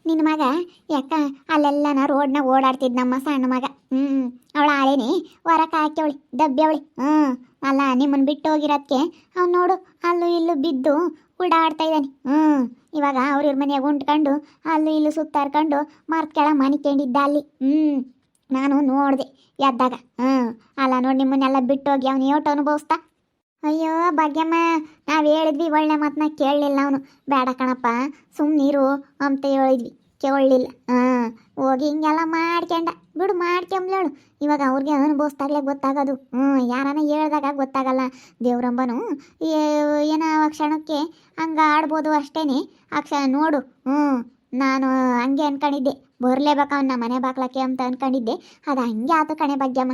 ನಿನ್ನ ಮಗ ಯಾಕ ಅಲ್ಲೆಲ್ಲನ ರೋಡ್ನ ಓಡಾಡ್ತಿದ್ ನಮ್ಮ ಸಣ್ಣ ಮಗ. ಅವಳ ಆಳೇನಿ ಹೊರಕ್ಕೆ ಹಾಕ್ಯವಳಿ ದಬ್ಬ್ಯವಳಿ. ಅಲ್ಲ ನಿಮ್ಮನ್ನು ಬಿಟ್ಟು ಹೋಗಿರೋದಕ್ಕೆ ಅವ್ನು ನೋಡು ಅಲ್ಲೂ ಇಲ್ಲೂ ಬಿದ್ದು ಉಡಾಡ್ತಾ ಇದ್ದಾನೆ. ಇವಾಗ ಅವ್ರ ಮನೆಯಾಗ ಉಂಟ್ಕೊಂಡು ಅಲ್ಲೂ ಇಲ್ಲೂ ಸುತ್ತಾರ್ಕೊಂಡು ಮರ್ತ್ ಕೆಳ ಮನಿಕೊಂಡಿದ್ದ ಅಲ್ಲಿ. ನಾನು ನೋಡಿದೆ ಎದ್ದಾಗ. ಅಲ್ಲ ನೋಡಿ ನಿಮ್ಮನ್ನೆಲ್ಲ ಬಿಟ್ಟೋಗಿ ಅವನು ಏಟು ಅನುಭವಿಸ್ತಾ. ಅಯ್ಯೋ ಭಾಗ್ಯಮ್ಮ, ನಾವು ಹೇಳಿದ್ವಿ ಒಳ್ಳೆ ಮಾತನ್ನ ಕೇಳಲಿಲ್ಲ ಅವನು. ಬೇಡ ಕಣಪ್ಪ ಸುಮ್ಮನಿರು ಅಂತ ಹೇಳಿದ್ವಿ, ಕೇಳಲಿಲ್ಲ. ಹೋಗಿ ಹಿಂಗೆಲ್ಲ ಮಾಡ್ಕೊಂಡ. ಬಿಡು ಮಾಡ್ಕೊಂಬ್ಲೇಳು. ಇವಾಗ ಅವ್ರಿಗೆ ಅನುಭವಿಸ್ದಾಗಲೇ ಗೊತ್ತಾಗೋದು. ಯಾರನ್ನ ಹೇಳ್ದಾಗ ಗೊತ್ತಾಗಲ್ಲ. ದೇವ್ರಂಬನು ಏನೋ ಆ ಕ್ಷಣಕ್ಕೆ ಹಂಗೆ ಆಡ್ಬೋದು ಅಷ್ಟೇನೆ. ಆ ಕ್ಷಣ ನೋಡು. ನಾನು ಹಂಗೆ ಅನ್ಕೊಂಡಿದ್ದೆ, ಬರಲೇಬೇಕು ಅವನ್ನ ಮನೆ ಬಾಕ್ಲಕ್ಕೆ ಅಂತ ಅನ್ಕೊಂಡಿದ್ದೆ. ಅದು ಹಂಗೆ ಆತು ಕಣೆ ಭಾಗ್ಯಮ್ಮ.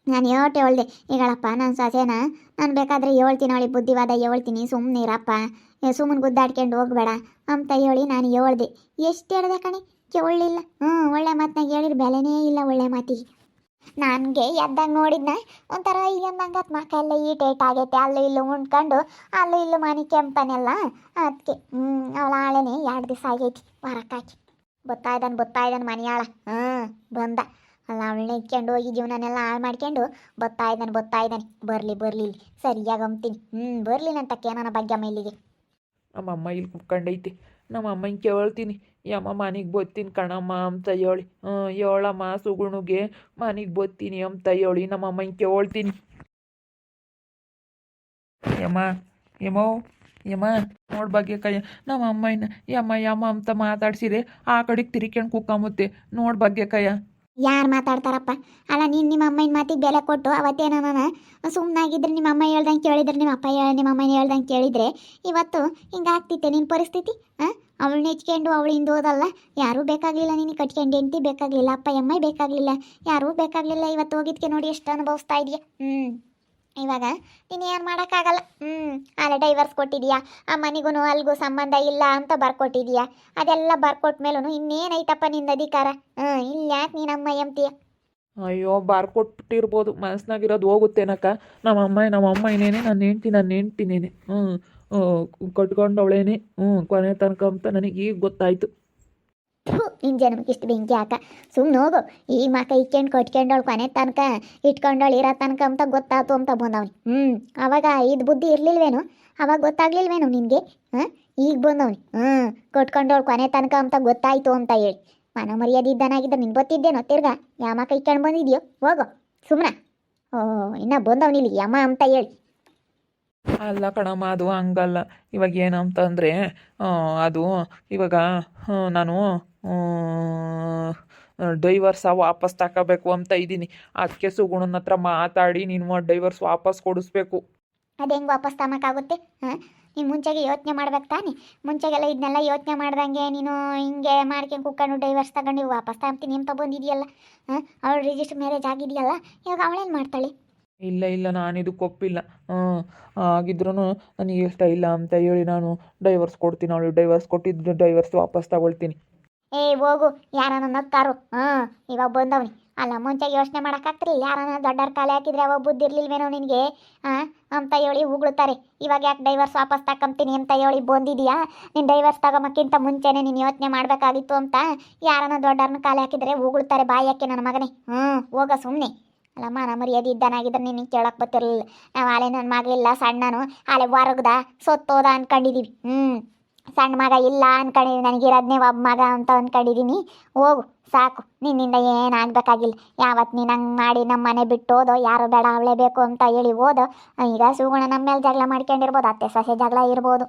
ನಾನು ಹೇಳ್ತೆ ಹೇಳ್ದೆ, ಈಗಳಪ್ಪ ನಾನು ಸೊಸೆನ ನಾನು ಬೇಕಾದರೆ ಹೇಳ್ತೀನಿ, ಅವಳಿಗೆ ಬುದ್ಧಿವಾದ ಹೇಳ್ತೀನಿ, ಸುಮ್ಮನಿರಪ್ಪ, ಸುಮ್ಮನೆ ಗುದ್ದಾಡ್ಕೊಂಡು ಹೋಗ್ಬೇಡ ಅಂತ ಹೇಳಿ ನಾನು ಹೇಳ್ದೆ. ಎಷ್ಟು ಹೇಳಿದೆ ಕಣೆ, ಕೇಳಲಿಲ್ಲ. ಒಳ್ಳೆ ಮಾತನಾಗ ಹೇಳಿದ್ರೆ ಬೆಲೆನೇ ಇಲ್ಲ ಒಳ್ಳೆ ಮಾತಿಗೆ. ನನಗೆ ಎದ್ದಾಗ ನೋಡಿದ್ನ ಒಂಥರ ಈಗ ನಂಗೆ ಮಕ್ಕಳೆಲ್ಲ ಈಟೇಟ್ ಆಗೈತೆ. ಅಲ್ಲೂ ಇಲ್ಲೂ ಉಂಡ್ಕೊಂಡು ಅಲ್ಲೂ ಇಲ್ಲೂ ಮನೆ ಕೆಂಪನೆಲ್ಲ. ಅದಕ್ಕೆ ಅವಳ ಆಳೆನೇ 2 ದಿವಸ ಆಗೈತಿ ಹೊರಕ್ಕಾಕಿ. ಬತ್ತಾಯ್ದಾನೆ ಮನೆಯಾಳ. ಬಂದ ಅಲ್ಲ ಅವಳನ್ನ ಇಟ್ಕೊಂಡು ಹೋಗಿ ಜೀವನನೆಲ್ಲ ಹಾಳು ಮಾಡ್ಕೊಂಡು ಬತ್ತಾಯ್ದಾನೆ. ಬರಲಿ ಸರಿಯಾಗಿ ಅಂತೀನಿ. ಬರ್ಲಿನಂತಕ್ಕೆ ನನ್ನ ಭಾಗ್ಯಮ್ಮ ಇಲ್ಲಿಗೆ. ನಮ್ಮಮ್ಮ ಇಲ್ಲಿ ಕುತ್ಕೊಂಡೈತಿ. ನಮ್ಮ ಅಮ್ಮನ ಕೇಳ್ತೀನಿ, ಯಮ್ಮ ಮನೆಗೆ ಬತ್ತೀನಿ ಕಣಮ್ಮ ಅಂತ ಹೇಳಿ. ಹೇಳಮ್ಮ ಸುಗುಣುಗೆ ಮನೆಗೆ ಬತ್ತೀನಿ ಅಂತ ಹೇಳಿ ನಮ್ಮ ಅಮ್ಮನ ಕೇಳ್ತೀನಿ. ಯಮ್ಮ ನೋಡ್ ಬಗ್ಗೆ ಕಯ್ಯ ನಮ್ಮ ಅಮ್ಮನ ಯಮ್ಮ ಅಂತ ಮಾತಾಡ್ಸಿರೆ ಆ ಕಡೆಗೆ ತಿರ್ಕೊಂಡು ಕುಕ್ಕಂಬುತ್ತೆ. ನೋಡ್ ಬಗ್ಗೆ ಕಯ್ಯ. ಯಾರು ಮಾತಾಡ್ತಾರಪ್ಪ? ಅಲ್ಲ ನೀನು ನಿಮ್ಮ ಅಮ್ಮನ ಮಾತಿಗೆ ಬೆಲೆ ಕೊಟ್ಟು ಅವತ್ತೇನ ನಾನು ಸುಮ್ಮನಾಗಿದ್ರೆ ನಿಮ್ಮ ಅಮ್ಮ ಹೇಳ್ದಂಗೆ ಕೇಳಿದ್ರೆ, ನಿಮ್ಮ ಅಮ್ಮನ ಹೇಳ್ದಂಗೆ ಕೇಳಿದರೆ ಇವತ್ತು ಹಿಂಗೆ ಆಗ್ತಿತ್ತೆ ನಿನ್ನ ಪರಿಸ್ಥಿತಿ. ಅವಳನ್ನ ಹೆಚ್ಕೊಂಡು ಅವಳಿಂದ ಹೋದಲ್ಲ. ಯಾರೂ ಬೇಕಾಗಲಿಲ್ಲ ನಿನಗೆ, ಕಟ್ಕೊಂಡು ಹೆಂಡ್ತಿ ಬೇಕಾಗಲಿಲ್ಲ, ಅಮ್ಮ ಬೇಕಾಗಲಿಲ್ಲ, ಯಾರೂ ಬೇಕಾಗಲಿಲ್ಲ. ಇವತ್ತು ಹೋಗಿದ್ಕೆ ನೋಡಿ ಎಷ್ಟು ಅನುಭವಿಸ್ತಾ ಇದೆಯಾ. ಇವಾಗ ನೀನು ಏನು ಮಾಡೋಕ್ಕಾಗಲ್ಲ. ಅಲ್ಲ ಡೈವರ್ಸ್ ಕೊಟ್ಟಿದೀಯಾ, ಆ ಮನೆಗೂ ಅಲ್ಗೂ ಸಂಬಂಧ ಇಲ್ಲ ಅಂತ ಬರ್ಕೊಟ್ಟಿದೀಯಾ. ಅದೆಲ್ಲ ಬರ್ಕೊಟ್ಮೇಲೂ ಇನ್ನೇನೈತಪ್ಪ ನಿಂದ ಅಧಿಕಾರ? ಇಲ್ಲ ಯಾಕೆ ನೀನು ಅಮ್ಮ ಎಂತೀಯ? ಅಯ್ಯೋ ಬರ್ಕೊಟ್ಟಿರ್ಬೋದು, ಮನಸ್ನಾಗಿರೋದು ಹೋಗುತ್ತೇನಕ್ಕ. ನಮ್ಮ ಇನ್ನೇನೆ ನನ್ನ ಹೆಂಡ್ತಿನೇನೆ. ಕಟ್ಕೊಂಡವಳೇನೆ ಕೊನೆ ತನಕ ಅಂತ ನನಗೆ ಈಗ ಗೊತ್ತಾಯ್ತು. ನಿನ್ನ ಜನ್ಮಕ್ಕೆ ಇಷ್ಟು ಬೆಂಕಿ ಹಾಕ. ಸುಮ್ಮನೆ ಹೋಗು. ಈಗ ಮಕ್ಕ ಇಟ್ಕೊಂಡು ಕಟ್ಕೊಂಡವಳು ಕೊನೆ ತನಕ ಇಟ್ಕೊಂಡವಳು ಇರೋ ತನಕ ಅಂತ ಗೊತ್ತಾಯ್ತು ಅಂತ ಬಂದವನಿ. ಅವಾಗ ಇದು ಬುದ್ಧಿ ಇರಲಿಲ್ವೇನು? ಅವಾಗ ಗೊತ್ತಾಗ್ಲಿಲ್ವೇನು ನಿನಗೆ? ಈಗ ಬಂದವನಿ ಕಟ್ಕೊಂಡವಳು ಕೊನೆ ತನಕ ಅಂತ ಗೊತ್ತಾಯ್ತು ಅಂತ ಹೇಳಿ. ಮನ ಮರ್ಯಾದೆ ಇದ್ದಾನಾಗಿದ್ದ ನಿನ್ ಗೊತ್ತಿದ್ದೇನೋ ತಿರ್ಗಾ ಯಾವ ಮಕ್ಕ ಇಟ್ಕೊಂಡು ಬಂದಿದ್ಯೋ? ಹೋಗು ಸುಮ್ಮನೆ. ಇನ್ನ ಬಂದವನಿ ಇಲ್ಲಿ ಯಮ ಅಂತ ಹೇಳಿ. ಅಲ್ಲ ಕಣಮ್ಮ, ಅದು ಹಂಗಲ್ಲ. ಇವಾಗ ಏನಂತಂದರೆ ಅದು ಇವಾಗ ನಾನು ಡೈವರ್ಸ ವಾಪಸ್ ತಗೋಬೇಕು ಅಂತ ಇದ್ದೀನಿ. ಅದಕ್ಕೆ ಸುಗುಣನ ಹತ್ರ ಮಾತಾಡಿ ನೀನು ಡೈವರ್ಸ್ ವಾಪಸ್ ಕೊಡಿಸ್ಬೇಕು. ಅದು ಹೆಂಗೆ ವಾಪಸ್ ತಗೋಕ್ಕಾಗುತ್ತೆ? ನೀನು ಮುಂಚೆಗೆ ಯೋಚನೆ ಮಾಡ್ಬೇಕು ತಾನೆ. ಮುಂಚೆಗೆಲ್ಲ ಇದನ್ನೆಲ್ಲ ಯೋಚನೆ ಮಾಡ್ದಂಗೆ ನೀನು ಹಿಂಗೆ ಮಾಡ್ಕೊಂಡು ಕುಕ್ಕಂಡು ಡೈವರ್ಸ್ ತಗೊಂಡು ವಾಪಸ್ ತಗೊಂತೀನಿ ಅಂತ ಬಂದಿದೆಯಲ್ಲ. ಅವಳು ರಿಜಿಸ್ಟರ್ ಮ್ಯಾರೇಜ್ ಆಗಿದೆಯಲ್ಲ, ಇವಾಗ ಅವಳೇನು ಮಾಡ್ತಾಳೆ? ಇಲ್ಲ ನಾನಿದಕ್ಕೆ ಒಪ್ಪಿಲ್ಲ. ಆಗಿದ್ರೂ ನನಗೆ ಇಷ್ಟ ಇಲ್ಲ ಅಂತ ಹೇಳಿ ನಾನು ಡೈವರ್ಸ್ ಕೊಡ್ತೀನಿ. ಅವಳು ಡೈವರ್ಸ್ ಕೊಟ್ಟಿದ್ದು ಡೈವರ್ಸ್ ವಾಪಸ್ ತಗೊಳ್ತೀನಿ. ಹೋಗು, ಯಾರನ್ನ ನಕ್ಕಾರು. ಇವಾಗ ಬಂದವನಿ. ಅಲ್ಲ ಮುಂಚೆಗೆ ಯೋಚನೆ ಮಾಡೋಕ್ಕಾಗ್ತಿಲ್ಲ. ಯಾರನ್ನ ದೊಡ್ಡರ ಕಾಲೇ ಹಾಕಿದ್ರೆ ಅವಾಗ ಬುದ್ಧಿ ಇರ್ಲಿಲ್ವೇನೋ ನಿನಗೆ ಅಂತ ಹೇಳಿ ಉಗುಳುತ್ತಾರೆ. ಇವಾಗ ಯಾಕೆ ಡೈವರ್ಸ್ ವಾಪಸ್ ತಗೊಂತೀನಿ ಅಂತ ಹೇಳಿ ಬಂದಿದೀಯಾ? ನೀನು ಡೈವರ್ಸ್ ತಗೊಂಬಕ್ಕಿಂತ ಮುಂಚೆನೇ ನೀನು ಯೋಚನೆ ಮಾಡಬೇಕಾಗಿತ್ತು ಅಂತ ಯಾರನ್ನ ದೊಡ್ಡರನ್ನ ಕಾಲೇ ಹಾಕಿದ್ರೆ ಉಗುಳ್ತಾರೆ. ಬಾಯಕ್ಕೆ ನನ್ನ ಮಗನೇ. ಹೋಗ ಸುಮ್ಮನೆ. ಅಲ್ಲಮ್ಮ ನಮ್ಮ ಮರ್ಯಾದೆ ಇದ್ದಾನಾಗಿದ್ರೆ ನೀನು ಕೇಳಕ್ಕೆ ಬರ್ತಿರ್ಲಿಲ್ಲ. ನಾವು ಆಲೆ ನನ್ನ ಮಗಳಿಲ್ಲ ಸಣ್ಣನು, ಆಲೆ ಹೊರಗ್ದ ಸೊತ್ತೋದ ಅನ್ಕೊಂಡಿದ್ದೀವಿ. ಸಣ್ಣ ಮಗ ಇಲ್ಲ ಅನ್ಕೊಂಡಿದ್ದೀನಿ. ನನಗಿರೋದನ್ನೇ ಒಬ್ಬ ಮಗ ಅಂತ ಅಂದ್ಕೊಂಡಿದ್ದೀನಿ. ಹೋಗು ಸಾಕು, ನಿನ್ನಿಂದ ಏನಾಗಬೇಕಾಗಿಲ್ಲ. ಯಾವತ್ತು ನೀನು ಹಂಗೆ ಮಾಡಿ ನಮ್ಮ ಮನೆ ಬಿಟ್ಟು ಹೋದೋ, ಯಾರು ಬೇಡ ಅವಳೇ ಬೇಕು ಅಂತ ಹೇಳಿ ಹೋದೋ. ಈಗ ಸುಗುಣ ನಮ್ಮ ಮೇಲೆ ಜಗಳ ಮಾಡ್ಕೊಂಡಿರ್ಬೋದು, ಅತ್ತೆ ಸೊಸೆ ಜಗಳ ಇರ್ಬೋದು,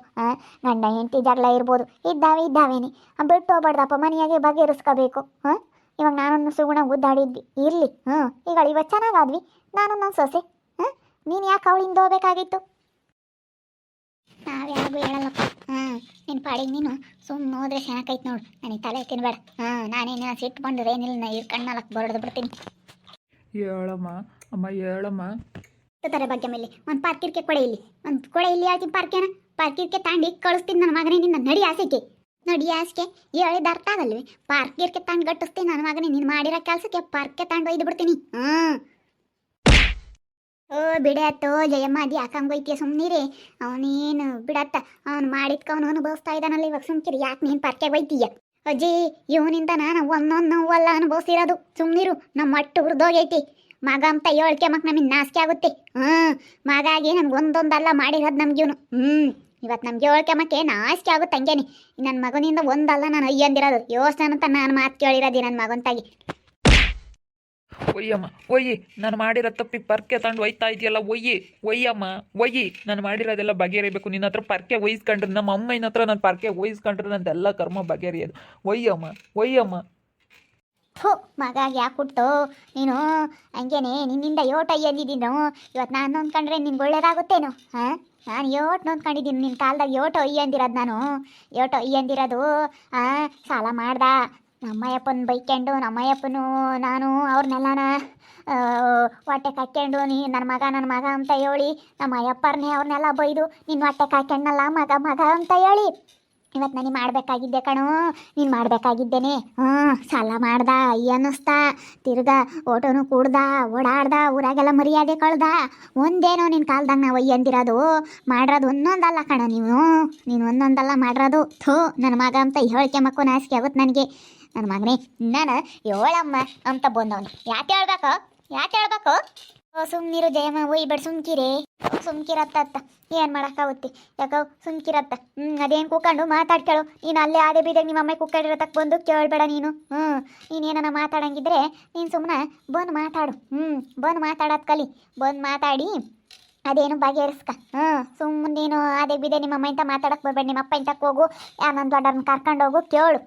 ಗಂಡ ಹೆಂಡತಿ ಜಗಳ ಇರ್ಬೋದು. ಇದ್ದಾವೇನೆ ಬಿಟ್ಟು ಹೋಗ್ಬಾರ್ದಪ್ಪ, ಮನೆಯಾಗೆ ಬಗೆಹರಿಸ್ಕೋಬೇಕು. ಇವಾಗ ನಾನು ಸುಗುಣ ಗುದ್ದಾಡಿದ್ವಿ ಇರಲಿ. ಈಗ ಇವತ್ತು ಚೆನ್ನಾಗಾದ್ವಿ ನಾನು ನನ್ನ ಸೊಸೆ. ನೀನು ಯಾಕೆ ಅವಳಿಂದ ಹೋಗ್ಬೇಕಾಗಿತ್ತು? ನಾವ್ಯಾರಿಗೂ ಹೇಳಲ್ಲಪ್ಪ. ನಿನ್ನ ಪಾಡಿಗೆ ನೀನು ಸುಮ್ಮನೆ ಹೋದ್ರೆ ಚೆನ್ನಾಗೈತೆ ನೋಡು. ನನಗೆ ತಲೆ ತಿನ್ಬೇಡ. ನಾನೇನ ಸಿಟ್ಟು ಬಂದ್ರೆ ಏನಿಲ್ಲ, ಇರ್ಕಣ್ಣಲಕ್ಕೆ ಬರಡ್ದು ಬಿಡ್ತೀನಿ. ಹೇಳಮ್ಮ ಅಮ್ಮ, ಹೇಳಮ್ಮ. ತರ ಬಗ್ಗೆ ಮೇಲೆ ಒಂದು ಪಾರ್ಕಿರ್ಕೆ ಕೊಡೆ ಇಲ್ಲಿ, ಒಂದು ಕೊಡೆ ಇಲ್ಲಿ ಹೇಳ್ತೀನಿ. ಪಾರ್ಕಿರ್ಕೆ ತಾಂಡಿ ಕಳಿಸ್ತೀನಿ ನನ್ನ ಮಗನೇ. ನಿನ್ನ ನಡಿ ಆಸೆಗೆ ಹೇಳಿದ ಅರ್ಥ ಆಗಲ್ವಿ? ಪಾರ್ಕಿರ್ಕೆ ತಾಂಡು ಗಟ್ಟಿಸ್ತೀನಿ ನನ್ನ ಮಗನೇ. ನೀನು ಮಾಡಿರೋ ಕೆಲಸಕ್ಕೆ ಪಾರ್ಕೆ ತಾಂಡು ಒಯ್ದು ಬಿಡ್ತೀನಿ. ಬಿಡತ್ತೋ ಜಯಮ್ಮ, ಅದು ಯಾಕಂಗೋಯ್ತೀಯ? ಸುಮ್ಮನಿರಿ. ಅವನೇನು ಬಿಡತ್ತ, ಅವ್ನು ಮಾಡಿದ್ಕ ಅವನು ಅನುಭವಿಸ್ತಾ ಇದ್ದಾನಲ್ಲ. ಇವಾಗ ಸುಮ್ಕಿರಿ, ಯಾಕೆ ನೀನು ಪಾರ್ಕೆಗೆ ಒಯ್ತೀಯ? ಅಜ್ಜಿ ಇವನಿಂದ ನಾನು ಒಂದೊಂದು ನೋವಲ್ಲ ಅನುಭವಿಸಿರೋದು. ಸುಮ್ಮನಿರು, ನಮ್ಮ ಮಟ್ಟು ಹುರಿದೋಗೈತಿ. ಮಗ ಅಂತ ಹೇಳ್ಕೆ ಮಕ್ ನಮಗೆ ನಾಚಿಕೆ ಆಗುತ್ತೆ. ಮಗಾಗಿ ನಮ್ಗೆ ಒಂದೊಂದಲ್ಲ ಮಾಡಿರೋದು ನಮ್ಗೆ ಇವನು. ಇವತ್ತು ನಮ್ಗೆ ಹೇಳ್ಕೆ ಮಕ್ಕೆ ನಾಚಿಕೆ ಆಗುತ್ತೆ ಹಂಗೇನೆ. ನನ್ನ ಮಗನಿಂದ ಒಂದಲ್ಲ ನಾನು ಅಯ್ಯಂದಿರೋದು. ಯೋಚನೆ ಅಂತ ನಾನು ಮಾತು ಕೇಳಿರೋದಿ ನನ್ನ ಮಗಂತಾಗಿ. ಒಯ್ಯಮ್ಮ ಒಯ್ಯಿ, ನಾನು ಮಾಡಿರೋ ತಪ್ಪಿಗೆ ಪರ್ಕೆ ತಗೊಂಡು ಒಯ್ತಾ ಇದೆಯಲ್ಲ, ಒಯ್ಯಮ್ಮ ಒಯ್ಯಿ. ನಾನು ಮಾಡಿರೋದೆಲ್ಲ ಬಗೆಹರಿಬೇಕು. ನಿನ್ನ ಹತ್ರ ಪರ್ಕೆ ಒಯ್ಸ್ಕೊಂಡ್ರೆ, ನಮ್ಮ ಅಮ್ಮನ ಹತ್ರ ನಾನು ಪರ್ಕೆ ಒಯ್ಸ್ಕೊಂಡ್ರೆ ನಂದೆಲ್ಲ ಕರ್ಮ ಬಗೆಹರಿಯೋದು. ಒಯ್ಯಮ್ಮ. ಥೋ, ಮಗಾಗಿ ಯಾಕೆ ಹುಟ್ಟು ನೀನು ಹಂಗೇನೆ. ನಿನ್ನಿಂದ ಯೋಟ ಅಯ್ಯಂದಿದ್ದೀನು. ಇವತ್ತು ನಾನು ಅಂದ್ಕೊಂಡ್ರೆ ನಿನ್ಗೆ ಒಳ್ಳೇದಾಗುತ್ತೇನು? ನಾನು ಯೋಟ್ ನೋಂದ್ಕೊಂಡಿದ್ದೀನಿ. ನಿನ್ನ ಕಾಲದಾಗ ಯೋಟು ಅಯ್ಯಂದಿರೋದು ನಾನು. ಯೋಟು ಅಯ್ಯಂದಿರೋದು ಸಾಲ ಮಾಡ್ದ ನಮ್ಮಯ್ಯಪ್ಪನ ಬೈಕೊಂಡು, ನಮ್ಮಯ್ಯಪ್ಪನು ನಾನು ಅವ್ರನ್ನೆಲ್ಲನ ಹೊಟ್ಟೆ ಕಾಕ್ಕೊಂಡು ನನ್ನ ಮಗ ಅಂತ ಹೇಳಿ ನಮ್ಮ ಅಯ್ಯಪ್ಪರನ್ನೇ ಅವ್ರನ್ನೆಲ್ಲ ಬೈದು ನಿನ್ನ ಹೊಟ್ಟೆ ಕಾಕ್ಕೊಂಡಲ್ಲ ಮಗ ಅಂತ ಹೇಳಿ ಇವತ್ತು ನನಗೆ ಮಾಡಬೇಕಾಗಿದ್ದೆ ಕಣೋ. ನೀನು ಮಾಡಬೇಕಾಗಿದ್ದೇನೆ. ಸಾಲ ಮಾಡ್ದ ಅಯ್ಯ ಅನ್ನಿಸ್ತಾ, ತಿರ್ಗಾ ಓಟೋನು ಕೂಡ್ದ, ಓಡಾಡ್ದ, ಊರಾಗೆಲ್ಲ ಮರ್ಯಾದೆ ಕಳ್ದ. ಒಂದೇನೋ ನಿನ್ನ ಕಾಲ್ದಾಗ ನಾವು ಅಯ್ಯಂದಿರೋದು. ಮಾಡಿರೋದು ಒಂದೊಂದಲ್ಲ ಕಣೋ ನೀನು ಒಂದೊಂದಲ್ಲ ಮಾಡಿರೋದು. ಥೋ, ನನ್ನ ಮಗ ಅಂತ ಹೇಳ್ಕೆ ಮಕ್ಕಳು ನಾಚಿಕೆ ಆಗುತ್ತೆ ನನಗೆ. ನನ್ನ ಮಗನೇ, ನಾನು ಹೇಳಮ್ಮ ಅಂತ ಬಂದವನು. ಯಾಕೆ ಹೇಳ್ಬೇಕು? ಸುಮ್ಮನಿರು ಜಯಮ್ಮ, ಒಯ್ಬೇಡ, ಸುಮ್ಕಿರತ್ತ ಏನು ಮಾಡೋಕ್ಕಾಗುತ್ತೆ? ಯಾಕೋ ಸುಮ್ಕಿರತ್ತ. ಅದೇನು ಕೂಕೊಂಡು ಮಾತಾಡ್ಕೇಳು. ನೀನು ಅಲ್ಲೇ ಆದೆ ಬೀದಾಗ ನಿಮ್ಮ ಅಮ್ಮ ಕುಕ್ಕಡಿರತಕ್ಕೆ ಬಂದು ಕೇಳಬೇಡ ನೀನು. ನೀನೇನ ಮಾತಾಡಂಗಿದ್ರೆ ನೀನು ಸುಮ್ಮನೆ ಬಂದು ಮಾತಾಡು. ಬಂದು ಮಾತಾಡೋದು ಕಲಿ. ಬಂದು ಮಾತಾಡಿ ಅದೇನು ಬಗೆಹರಿಸ್ಕ. ಸುಮ್ಮನೆ ನೀನು ಅದೇ ಬಿದೆ ನಿಮ್ಮ ಅಮ್ಮ ಇಂತ ಮಾತಾಡಕ್ಕೆ ಬರ್ಬೇಡ. ನಿಮ್ಮ ಅಪ್ಪ ಇಂತಕ್ಕೆ ಹೋಗು, ನನ್ನ ದೊಡ್ಡವ್ರನ್ನ ಕರ್ಕೊಂಡೋಗು, ಕೇಳು.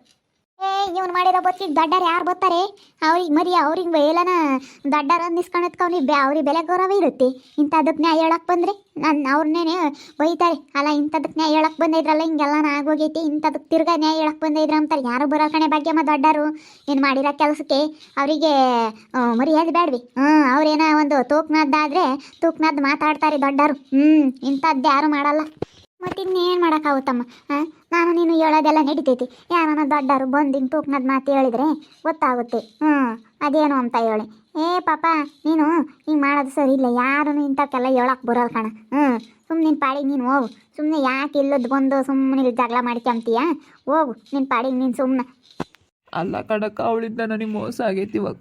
ಇವ್ನು ಮಾಡಿರೋ ಬತ್ತಿಗೆ ದೊಡ್ಡರು ಯಾರು ಬರ್ತಾರೆ? ಅವ್ರಿಗೆ ಎಲ್ಲನ ದೊಡ್ಡರು ಅಂದಿಸ್ಕೊಳತ್ಕವ್ನಿ ಅವ್ರಿಗೆ ಬೆಲೆ ಗೌರವ ಇರುತ್ತೆ. ಇಂಥದಕ್ಕೆ ನ್ಯಾಯ ಹೇಳಕ್ಕೆ ಬಂದರೆ ಅವ್ರನ್ನೇ ಬೈತಾರೆ. ಅಲ್ಲ, ಇಂಥದಕ್ಕೆ ನ್ಯಾಯ ಹೇಳಕ್ಕೆ ಬಂದಿದ್ರಲ್ಲ, ಹಿಂಗೆಲ್ಲ ಆಗೋಗೈತಿ, ಇಂಥದಕ್ಕೆ ತಿರ್ಗಾ ನ್ಯಾಯ ಹೇಳಕ್ಕೆ ಬಂದಿದ್ರು ಅಂತಾರೆ. ಯಾರು ಬರೋ ಕಣೆ ಭಾಗ್ಯಮ್ಮ ದೊಡ್ಡರು. ಏನು ಮಾಡಿರೋ ಕೆಲಸಕ್ಕೆ ಅವರಿಗೆ ಮರ್ಯಾದೆ ಬೇಡ್ವಿ. ಅವ್ರೇನೋ ಒಂದು ತೂಕ್ನದ್ದಾದರೆ ತೂಕ್ನದ್ದು ಮಾತಾಡ್ತಾರೆ ದೊಡ್ಡರು. ಇಂಥದ್ದು ಯಾರು ಮಾಡಲ್ಲ. ಮತ್ತು ಇನ್ನೇನು ಮಾಡೋಕ್ಕಾಗುತ್ತಮ್ಮ? ನಾನು ನೀನು ಹೇಳೋದೆಲ್ಲ ನಡೀತೈತಿ. ಯಾರನ್ನ ದೊಡ್ಡರು ಬಂದು ಹಿಂಗೆ ತೂಕ್ನದ್ದು ಮಾತು ಹೇಳಿದ್ರೆ ಗೊತ್ತಾಗುತ್ತೆ. ಅದೇನು ಅಂತ ಹೇಳಿ. ಪಾಪ ನೀನು ಹಿಂಗೆ ಮಾಡೋದು ಸರಿ ಇಲ್ಲ. ಯಾರೂ ಇಂಥಕ್ಕೆಲ್ಲ ಹೇಳಕ್ಕೆ ಬರೋಲ್ಲ ಕಣ. ಸುಮ್ಮನೆ ನಿನ್ನ ಪಾಡಿಗೆ ನೀನು ಹೋಗು. ಸುಮ್ಮನೆ ಯಾಕೆ ಇಲ್ಲದ್ದು ಬಂದು ಸುಮ್ಮನೆ ಇಲ್ಲಿ ಜಗಳ ಮಾಡ್ಕೊಂತೀಯ? ಹೋಗು ನಿನ್ನ ಪಾಡಿಗೆ ನೀನು ಸುಮ್ಮನೆ. ಅಲ್ಲ ಕಣಕ್ಕ, ಅವಳಿಂದ ನನಗೆ ಮೋಸ ಆಗೈತಿ ಇವಾಗ.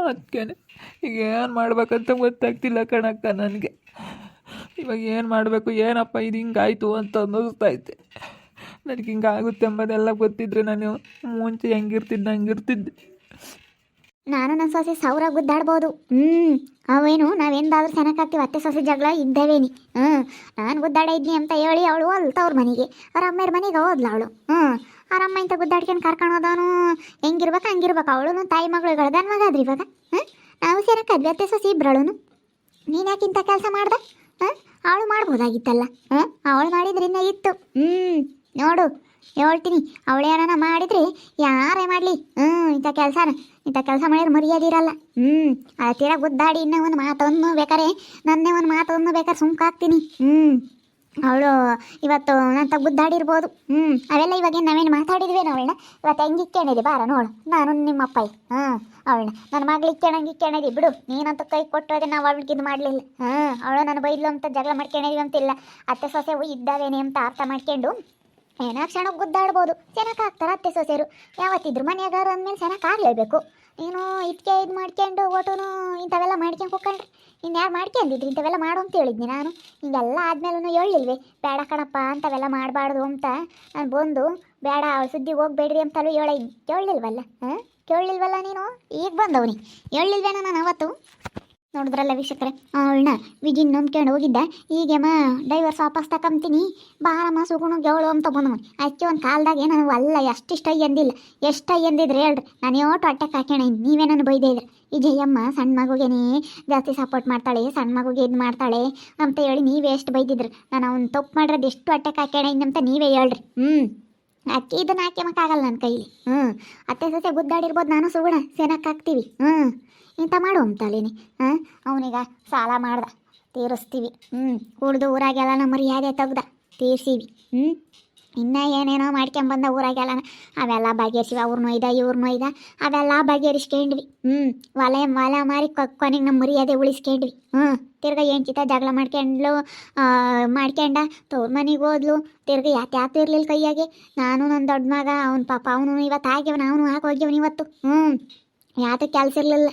ಅದಕ್ಕೇನೆ ಈಗ ಏನು ಮಾಡ್ಬೇಕಂತ ಗೊತ್ತಾಗ್ತಿಲ್ಲ ಕಣಕ್ಕ ನನಗೆ. ಇವಾಗ ಏನು ಮಾಡಬೇಕು, ಏನಪ್ಪ ಇದು ಹಿಂಗಾಯ್ತು ಅಂತ ಅನ್ನಿಸ್ತೈತೆ ನನಗೆ. ಹಿಂಗಾಗುತ್ತೆ ಎಂಬುದೆಲ್ಲ ಗೊತ್ತಿದ್ರೆ ನಾನು ಮುಂಚೆ ಹಂಗಿರ್ತಿದ್ದೆ. ನಾನು ನನ್ನ ಸೊಸೆ ಸಾವಿರ ಗುದ್ದಾಡ್ಬೋದು. ಅವೇನು ನಾವೆಂದಾದ್ರೂ ಚೆನ್ನಾಗಾಗ್ತೀವಿ. ಅತ್ತೆ ಸೊಸೆ ಜಗಳ ಇದ್ದೇವೇನಿ. ನಾನು ಗುದ್ದಾಡ ಇದ್ನಿ ಅಂತ ಹೇಳಿ ಅವಳು ಅಲ್ತವ್ರ ಮನೆಗೆ, ಅವ್ರ ಅಮ್ಮೆಯವ್ರ ಮನೆಗೆ ಹೋದ್ಲ ಅವಳು. ಅವ್ರ ಅಮ್ಮ ಇಂಥ ಗುದ್ದಾಡ್ಕೊಂಡು ಕರ್ಕೊಂಡು ಹೋದವನು ಹೆಂಗಿರ್ಬೇಕು ಹಂಗಿರ್ಬೇಕು. ಅವಳು ತಾಯಿ ಮಗಳು ಗಳ್ದನ್ ಮಗ ಆದ್ರಿ ಇವಾಗ. ನಾವು ಸೇರಕ್ಕಾದ್ವಿ ಅತ್ತೆ ಸೊಸೆ ಇಬ್ಬರಳು. ನೀನು ಯಾಕೆ ಇಂಥ ಕೆಲಸ ಮಾಡ್ದೆ? ಅವಳು ಮಾಡ್ಬೋದಾಗಿತ್ತಲ್ಲ. ಅವಳು ಮಾಡಿದ್ರಿಂದ ಇತ್ತು. ನೋಡು ಹೇಳ್ತೀನಿ, ಅವಳು ಏನಾನ ಮಾಡಿದ್ರೆ ಯಾರೇ ಮಾಡಲಿ ಇಂಥ ಕೆಲಸ ಮಾಡಿದ್ರೆ ಮರ್ಯಾದೆ ಇರಲ್ಲ. ತೀರ ಗುದ್ದಾಡಿ ಇನ್ನೂ ಒಂದು ಮಾತನ್ನು ಬೇಕಾರೆ ಸುಮ್ಕಾಗ್ತೀನಿ. ಅವಳು ಇವತ್ತು ನಂತ ಗುದ್ದಾಡಿರ್ಬೋದು. ಅವೆಲ್ಲ ಇವಾಗ ನಾವೇನು ಮಾತಾಡಿದ್ವಿ ಅವಳನ್ನ. ಇವತ್ತು ಹೆಂಗೆ ಇಕ್ಕೇಣಿದೆ ಬಾರ ನೋಡು. ನಾನು ನಿಮ್ಮಪ್ಪ ಅವಳನ್ನ ನನ್ನ ಮಗಳು ಇಕ್ಕೇಣಿದಿ ಬಿಡು. ನೀನಂತ ಕೈ ಕೊಟ್ಟೋದೆ ನಾವು ಅವಳಿಗೆ ಇದು ಮಾಡಲಿಲ್ಲ. ಅವಳು ನಾನು ಬೈದ್ಲು ಅಂತ ಜಗಳ ಮಾಡ್ಕೊಂಡಿದ್ವಿ ಅಂತಿಲ್ಲ. ಅತ್ತೆ ಸೊಸೆ ಇದ್ದಾವೇನೆ ಅಂತ ಅರ್ಥ ಮಾಡ್ಕೊಂಡು ಏನೋ ಕ್ಷಣ ಗುದ್ದಾಡ್ಬೋದು. ಚೆನ್ನಾಗಾಗ್ತಾರೆ ಅತ್ತೆ ಸೊಸೆರು ಯಾವತ್ತಿದ್ರು ಮನೆಯಾಗಾರ ಅಂದಮೇಲೆ ಚೆನ್ನಾಗಾಗಲೇಬೇಕು. ನೀನು ಇದಕ್ಕೆ ಇದು ಮಾಡ್ಕೊಂಡು ಓಟೋನು ಇಂಥವೆಲ್ಲ ಮಾಡ್ಕೊಂಡು ಹೋಗ್ಕೊಂಡ್ರಿ ಇನ್ನು ಯಾರು ಮಾಡ್ಕೊಂಡಿದ್ರಿ ಇಂಥವೆಲ್ಲ ಮಾಡು ಅಂತ ಹೇಳಿದ್ನಿ ನಾನು. ಹಿಂಗೆಲ್ಲ ಆದ್ಮೇಲೂ ಹೇಳಿಲ್ವೇ ಬೇಡ ಕಣಪ್ಪ ಅಂಥವೆಲ್ಲ ಮಾಡಬಾರ್ದು ಅಂತ. ನಾನು ಬಂದು ಬೇಡ ಅವಳು ಸುದ್ದಿಗೆ ಹೋಗ್ಬೇಡ್ರಿ ಅಂತಲೂ ಕೇಳಲಿಲ್ವಲ್ಲ ನೀನು. ಈಗ ಬಂದವನಿ ಹೇಳಿಲ್ವೇನೋ ನಾನು ಅವತ್ತು. ನೋಡಿದ್ರಲ್ಲ ವೀಕ್ಷಕರೇ, ಅವಳನ್ನ ವಿಜಿನ್ ನಂಬ್ಕೊಂಡು ಹೋಗಿದ್ದ. ಈಗೇಮ್ಮ ಡೈವರ್ಸ್ ವಾಪಸ್ ತಕೊಂತೀನಿ ಬಾರಮ್ಮ ಸುಗುಣ ಗೆವಳು ಅಂತ ಬಂದವನು. ಅಕ್ಕಿ ಒಂದು ಕಾಲದಾಗೆ ನಾನು ಅಲ್ಲ ಎಷ್ಟಿಷ್ಟ ಎಂದಿದ್ರೆ ಹೇಳ್ರಿ. ನಾನು ಯೋಟು ಹೊಟ್ಟೆಗೆ ಹಾಕೋಣ. ನೀವೇ ನಾನು ಬೈದೇ ಇದ್ರೆ ಈ ಜಯಮ್ಮ ಸಣ್ಣ ಮಗುಗೇನೆ ಜಾಸ್ತಿ ಸಪೋರ್ಟ್ ಮಾಡ್ತಾಳೆ, ಸಣ್ಣ ಮಗುಗೆ ಇದು ಮಾಡ್ತಾಳೆ ಅಂತ ಹೇಳಿ ನೀವೇ ಎಷ್ಟು ಬೈದಿದ್ರಿ. ನಾನು ಅವ್ನು ತಪ್ಪು ಮಾಡಿರೋದು ಎಷ್ಟು ಹೊಟ್ಟೆಗೆ ಹಾಕೋಣ ಅಂತ ನೀವೇ ಹೇಳ್ರಿ. ಅಕ್ಕಿ ಇದನ್ನು ಹಾಕ್ಯಮಕ್ಕಾಗಲ್ಲ ನನ್ನ ಕೈಲಿ. ಅತ್ತೆ ಸೊಸೆ ಗುದ್ದಾಡಿರ್ಬೋದು, ನಾನು ಸುಗುಣ ಸೇನಕ್ಕಾಗ್ತೀವಿ. ಇಂಥ ಮಾಡು ಅಂತಲೇನೆ. ಅವನಿಗ ಸಾಲ ಮಾಡ್ದ ತೀರಿಸ್ತೀವಿ. ಕುಡ್ದು ಊರಾಗೆಲ್ಲ ನಮ್ಮ ಮರ್ಯಾದೆ ತೆಗ್ದ ತೀರ್ಸೀವಿ. ಇನ್ನು ಏನೇನೋ ಮಾಡ್ಕೊಂಬಂದ ಊರಾಗೆಲ್ಲ ಅವೆಲ್ಲ ಬಗೆಹರಿಸಿವಿ, ಅವ್ರನ್ನೂ ಒಯ್ದ ಇವ್ರನ್ನೂ ಒಯ್ದ ಅವೆಲ್ಲ ಬಗೆಹರಿಸ್ಕೊಂಡ್ವಿ. ಒಲೆ ಮಾರಿ ಕೊನೆಗೆ ನಮ್ಮ ಮರ್ಯಾದೆ ಉಳಿಸ್ಕೊಂಡ್ವಿ. ತಿರ್ಗಾ ಹೆಂಡ್ತಿತ ಜಗಳ ಮಾಡ್ಕೊಂಡ ತವ್ರ ಮನೆಗೆ ಹೋದ್ಲು. ತಿರ್ಗಿ ಯಾತು ಇರ್ಲಿಲ್ಲ ಕೈಯಾಗೆ. ನಾನು ನನ್ನ ದೊಡ್ಡ ಮಗ ಅವ್ನ ಪಾಪ ಅವನು ಇವತ್ತು ಆಗ್ಯವನ, ಅವನು ಹಾಕಿ ಹೋಗ್ಯವನು ಇವತ್ತು. ಯಾತಕ್ಕೆ ಕೆಲಸ ಇರಲಿಲ್ಲ.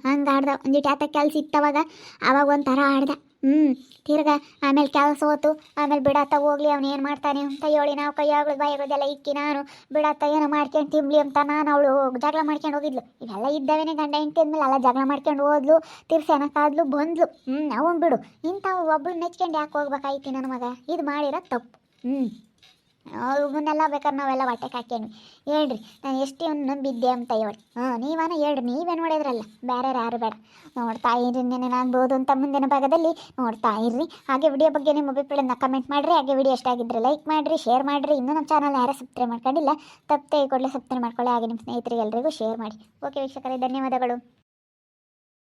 ಹಂಗೆ ಆಡ್ದ. ಒಂದಿಟ್ಟು ಯಾತಕ್ಕೆ ಕೆಲಸ ಇತ್ತವಾಗ, ಅವಾಗ ಒಂಥರ ಆಡ್ದ. ತಿರ್ಗಾ ಆಮೇಲೆ ಕೆಲಸ ಹೋತು. ಆಮೇಲೆ ಬಿಡತ್ತ ಹೋಗ್ಲಿ, ಅವ್ನು ಏನು ಮಾಡ್ತಾನೆ ಅಂತ ಹೇಳಿ ನಾವು ಕೈಯಾಗಳು ಬಾಯಿಗಳದೆಲ್ಲ ಇಕ್ಕಿ ನಾನು ಬಿಡತ್ತ ಏನೋ ಮಾಡ್ಕೊಂಡು ತಿನ್ಲಿ ಅಂತ ನಾನು ಅವಳು ಜಗಳ ಮಾಡ್ಕೊಂಡು ಹೋಗಿದ್ಲು. ಇವೆಲ್ಲ ಇದ್ದಾವೇನೆ ಗಂಡ ಹೆಂಡತಿ ಅಂದಮೇಲೆ ಎಲ್ಲ ಜಗಳ ಮಾಡ್ಕೊಂಡು ಹೋದ್ಲು. ತಿರ್ಸೆನಕ್ಕಾದ್ಲು ಬಂದ್ಲು. ಅವನು ಬಿಡು, ಇಂಥವು ಒಬ್ಳು ನೆಚ್ಕೊಂಡು ಯಾಕೆ ಹೋಗ್ಬೇಕಾಯ್ತಿ ನನ್ನ ಮಗ, ಇದು ಮಾಡಿರೋ ತಪ್ಪು. ಇವನ್ನೆಲ್ಲ ಬೇಕಾದ್ರೆ ನಾವೆಲ್ಲ ಹೊಟ್ಟೆಗೆ ಹಾಕ್ಯಂಡ್ವಿ. ಹೇಳ್ರಿ ನಾನು ಎಷ್ಟು ಇವ್ನು ನಂಬಿದ್ದೆ ಅಂತ ಹೇಳಿ. ನೀವನ ಹೇಳ್ರಿ, ನೀವೇ ನೋಡಿದ್ರಲ್ಲ, ಬೇರೆ ಯಾರು ಬೇಡ. ನೋಡ್ತಾ ಇರ್ರಿ, ನಾನು ಬೋದು ಅಂತ ಮುಂದಿನ ಭಾಗದಲ್ಲಿ ನೋಡ್ತಾ ಇರ್ರಿ. ಹಾಗೆ ವಿಡಿಯೋ ಬಗ್ಗೆ ನಿಮ್ಮ ಅಭಿಪ್ರಾಯನ ಕಮೆಂಟ್ ಮಾಡಿರಿ. ಹಾಗೆ ವಿಡಿಯೋ ಇಷ್ಟ ಆಗಿದ್ರೆ ಲೈಕ್ ಮಾಡಿರಿ, ಶೇರ್ ಮಾಡಿರಿ. ಇನ್ನೂ ನಮ್ಮ ಚಾನಲ್ ಯಾರು ಸಬ್ಸ್ಕ್ರೈಬ್ ಮಾಡ್ಕೊಂಡಿಲ್ಲ, ತಪ್ಪದೆ ಕೂಡಲೇ ಸಬ್ಸ್ಕ್ರೈಬ್ ಮಾಡ್ಕೊಳ್ಳಿ. ಹಾಗೆ ನಿಮ್ಮ ಸ್ನೇಹಿತರಿಗೆ ಎಲ್ರಿಗೂ ಶೇರ್ ಮಾಡಿ. ಓಕೆ ವೀಕ್ಷಕರೇ, ಧನ್ಯವಾದಗಳು.